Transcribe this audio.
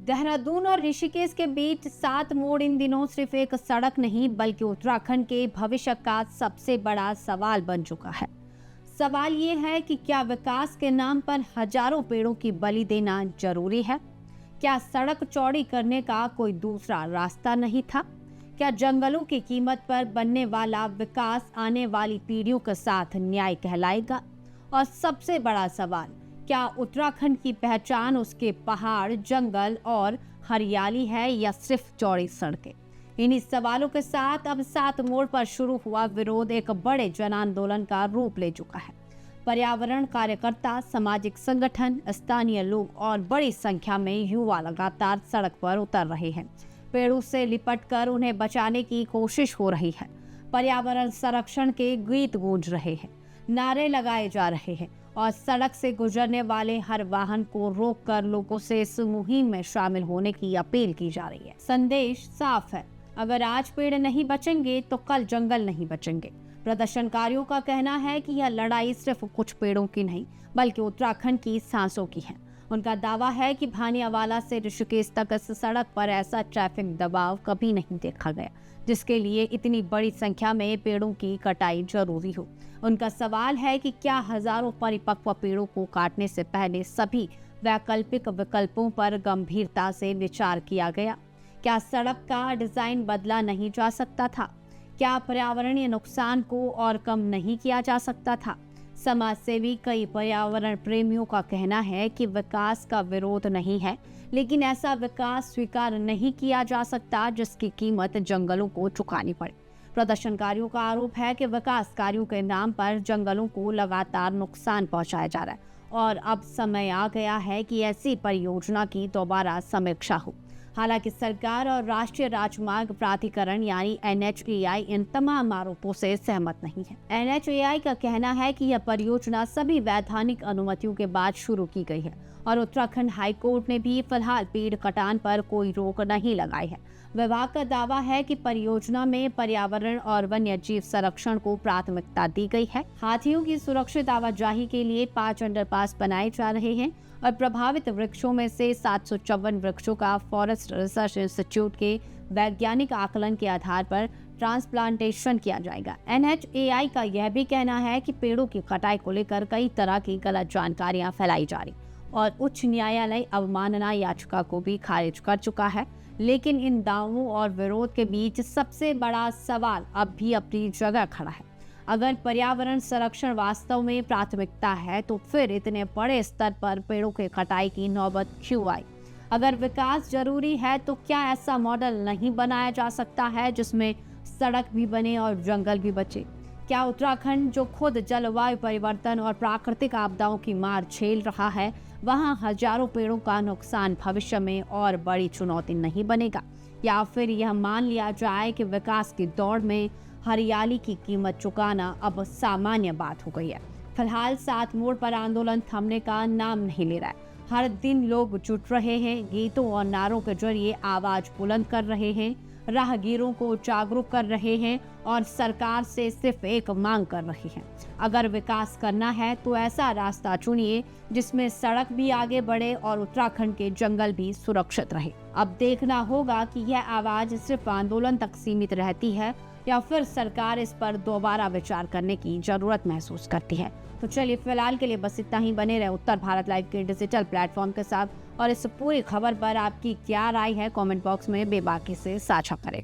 देहरादून और ऋषिकेश के बीच 7 मोड़ इन दिनों सिर्फ एक सड़क नहीं बल्कि उत्तराखंड के भविष्य का सबसे बड़ा सवाल बन चुका है। सवाल ये है कि क्या विकास के नाम पर हजारों पेड़ों की बलि देना जरूरी है? क्या सड़क चौड़ी करने का कोई दूसरा रास्ता नहीं था? क्या जंगलों की कीमत पर बनने वाला विकास आने वाली पीढ़ियों के साथ न्याय कहलाएगा? और सबसे बड़ा सवाल, क्या उत्तराखंड की पहचान उसके पहाड़, जंगल और हरियाली है या सिर्फ चौड़ी सड़कें? इन्हीं सवालों के साथ अब 7 मोड़ पर शुरू हुआ विरोध एक बड़े जन आंदोलन का रूप ले चुका है। पर्यावरण कार्यकर्ता, सामाजिक संगठन, स्थानीय लोग और बड़ी संख्या में युवा लगातार सड़क पर उतर रहे हैं। पेड़ों से लिपटकर उन्हें बचाने की कोशिश हो रही है। पर्यावरण संरक्षण के गीत गूंज रहे हैं, नारे लगाए जा रहे हैं और सड़क से गुजरने वाले हर वाहन को रोककर लोगों से इस मुहिम में शामिल होने की अपील की जा रही है। संदेश साफ है, अगर आज पेड़ नहीं बचेंगे तो कल जंगल नहीं बचेंगे। प्रदर्शनकारियों का कहना है कि यह लड़ाई सिर्फ कुछ पेड़ों की नहीं बल्कि उत्तराखंड की सांसों की है। उनका दावा है कि भानियावाला से ऋषिकेश तक इस सड़क पर ऐसा ट्रैफिक दबाव कभी नहीं देखा गया जिसके लिए इतनी बड़ी संख्या में पेड़ों की कटाई जरूरी हो। उनका सवाल है कि क्या हजारों परिपक्व पेड़ों को काटने से पहले सभी वैकल्पिक विकल्पों पर गंभीरता से विचार किया गया? क्या सड़क का डिजाइन बदला नहीं जा सकता था? क्या पर्यावरणीय नुकसान को और कम नहीं किया जा सकता था? समाज सेवी कई पर्यावरण प्रेमियों का कहना है कि विकास का विरोध नहीं है, लेकिन ऐसा विकास स्वीकार नहीं किया जा सकता जिसकी कीमत जंगलों को चुकानी पड़े। प्रदर्शनकारियों का आरोप है कि विकास कार्यों के नाम पर जंगलों को लगातार नुकसान पहुंचाया जा रहा है और अब समय आ गया है कि ऐसी परियोजना की दोबारा समीक्षा हो। हालांकि सरकार और राष्ट्रीय राजमार्ग प्राधिकरण यानी NHAI इन तमाम आरोपों से सहमत नहीं है। NHAI का कहना है कि यह परियोजना सभी वैधानिक अनुमतियों के बाद शुरू की गई है और उत्तराखंड हाईकोर्ट ने भी फिलहाल पेड़ कटान पर कोई रोक नहीं लगाई है। विभाग का दावा है कि परियोजना में पर्यावरण और वन्य जीव संरक्षण को प्राथमिकता दी गई है। हाथियों की सुरक्षित आवाजाही के लिए 5 अंडरपास बनाए जा रहे हैं और प्रभावित वृक्षों में से 754 वृक्षों का फॉरेस्ट रिसर्च इंस्टीट्यूट के वैज्ञानिक आकलन के आधार पर ट्रांसप्लांटेशन किया जाएगा। NHAI का यह भी कहना है कि पेड़ों की कटाई को लेकर कई तरह की गलत जानकारियां फैलाई जा रही और उच्च न्यायालय अवमानना याचिका को भी खारिज कर चुका है। लेकिन इन दावों और विरोध के बीच सबसे बड़ा सवाल अब भी अपनी जगह खड़ा है। अगर पर्यावरण संरक्षण वास्तव में प्राथमिकता है तो फिर इतने बड़े स्तर पर पेड़ों की कटाई की नौबत क्यों आई? अगर विकास जरूरी है तो क्या ऐसा मॉडल नहीं बनाया जा सकता है जिसमें सड़क भी बने और जंगल भी बचे? क्या उत्तराखंड जो खुद जलवायु परिवर्तन और प्राकृतिक आपदाओं की मार झेल रहा है, वहां हजारों पेड़ों का नुकसान भविष्य में और बड़ी चुनौती नहीं बनेगा? या फिर यह मान लिया जाए कि विकास की दौड़ में हरियाली की कीमत चुकाना अब सामान्य बात हो गई है? फिलहाल 7 मोड़ पर आंदोलन थमने का नाम नहीं ले रहा है। हर दिन लोग जुट रहे हैं, गीतों और नारों के जरिए आवाज बुलंद कर रहे हैं, राहगीरों को जागरूक कर रहे हैं और सरकार से सिर्फ एक मांग कर रहे हैं। अगर विकास करना है तो ऐसा रास्ता चुनिए जिसमें सड़क भी आगे बढ़े और उत्तराखंड के जंगल भी सुरक्षित रहे। अब देखना होगा कि यह आवाज सिर्फ आंदोलन तक सीमित रहती है या फिर सरकार इस पर दोबारा विचार करने की जरूरत महसूस करती है। तो चलिए फिलहाल के लिए बस इतना ही। बने रहे उत्तर भारत लाइव के डिजिटल प्लेटफॉर्म के साथ और इस पूरी खबर पर आपकी क्या राय है कमेंट बॉक्स में बेबाकी से साझा करें।